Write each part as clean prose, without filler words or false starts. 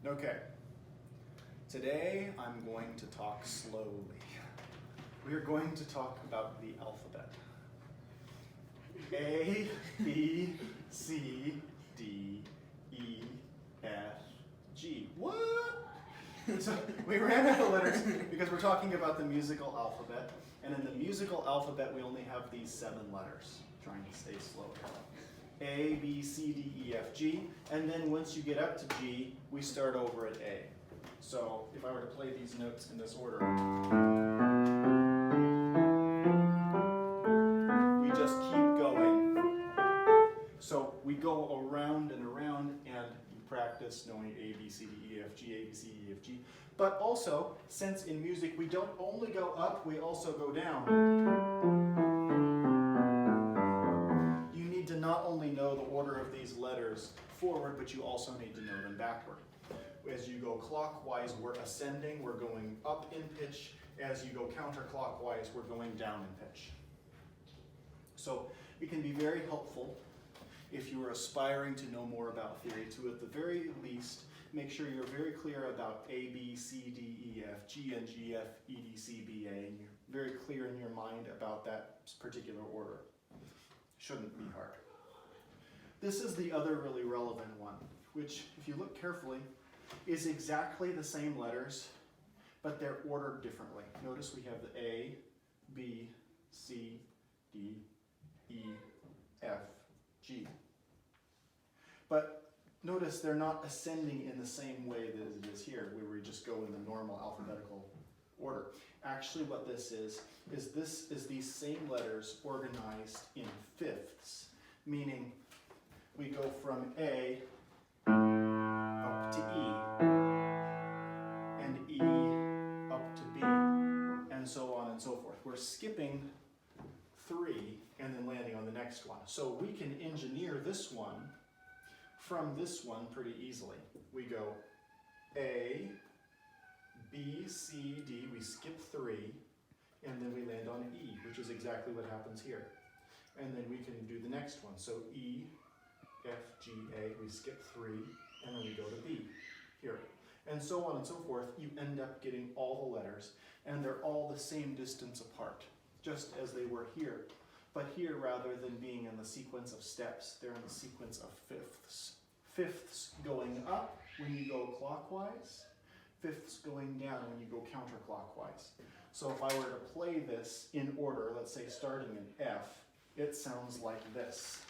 Okay, today I'm going to talk slowly. We are going to talk about the alphabet. A, B, C, D, E, F, G. What? So we ran out of letters because we're talking about the musical alphabet. And in the musical alphabet, we only have these 7 letters. Trying to stay slow here. A, B, C, D, E, F, G. And then once you get up to G, we start over at A. So if I were to play these notes in this order, we just keep going. So we go around and around, and you practice knowing A, B, C, D, E, F, G, A, B, C, D, E, F, G. But also, since in music we don't only go up, we also go down. You need to not only know the order of these letters forward, but you also need to know them backward. As you go clockwise, we're ascending, we're going up in pitch. As you go counterclockwise, we're going down in pitch. So it can be very helpful if you are aspiring to know more about theory to, at the very least, make sure you're very clear about A, B, C, D, E, F, G, and G, F, E, D, C, B, A, and you're very clear in your mind about that particular order. Shouldn't be hard. This is the other really relevant one, which, if you look carefully, is exactly the same letters, but they're ordered differently. Notice we have the A, B, C, D, E, F, G. But notice they're not ascending in the same way that it is here, where we just go in the normal alphabetical order. Actually what this is these same letters organized in fifths, meaning we go from A up to E, and E up to B, and so on and so forth. We're skipping 3 and then landing on the next one. So we can engineer this one from this one pretty easily. We go A, B, C, D, we skip 3, and then we land on E, which is exactly what happens here. And then we can do the next one. So E, F, G, A, we skip 3, and then we go to B here. And so on and so forth. You end up getting all the letters, and they're all the same distance apart, just as they were here. But here, rather than being in the sequence of steps, they're in the sequence of fifths. Fifths going up when you go clockwise, fifths going down when you go counterclockwise. So if I were to play this in order, let's say starting in F, it sounds like this.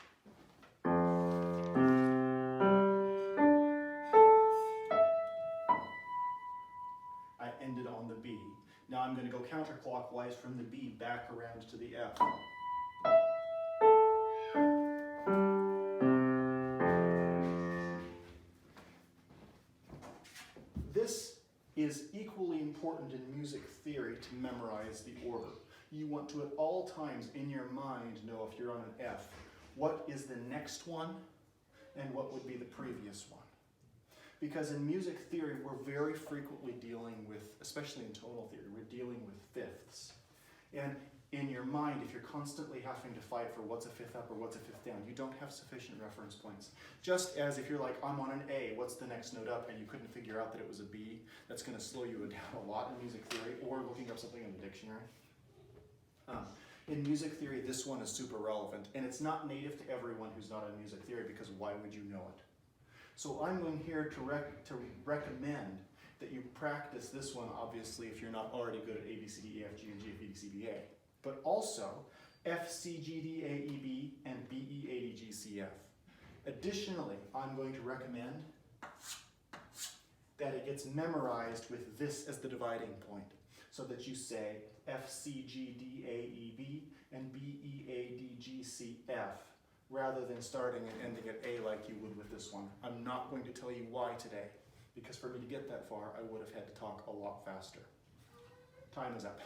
I ended on the B. Now I'm going to go counterclockwise from the B back around to the F. This is equally important in music theory to memorize the order. You want to at all times in your mind know if you're on an F, what is the next one and what would be the previous one. Because in music theory, we're very frequently dealing with, especially in tonal theory, we're dealing with fifths. And in your mind, if you're constantly having to fight for what's a fifth up or what's a fifth down, you don't have sufficient reference points. Just as if you're like, I'm on an A, what's the next note up, and you couldn't figure out that it was a B, that's going to slow you down a lot in music theory, or looking up something in the dictionary. In music theory, this one is super relevant, and it's not native to everyone who's not in music theory, because why would you know it? So I'm going here to recommend that you practice this one, obviously, if you're not already good at A, B, C, D, E, F, G, and G, F, E, D, C, B, A. But also F, C, G, D, A, E, B, and B, E, A, D, G, C, F. Additionally, I'm going to recommend that it gets memorized with this as the dividing point, so that you say F, C, G, D, A, E, B, and B, E, A, D, G, C, F, rather than starting and ending at A like you would with this one. I'm not going to tell you why today, because for me to get that far, I would have had to talk a lot faster. Time is up.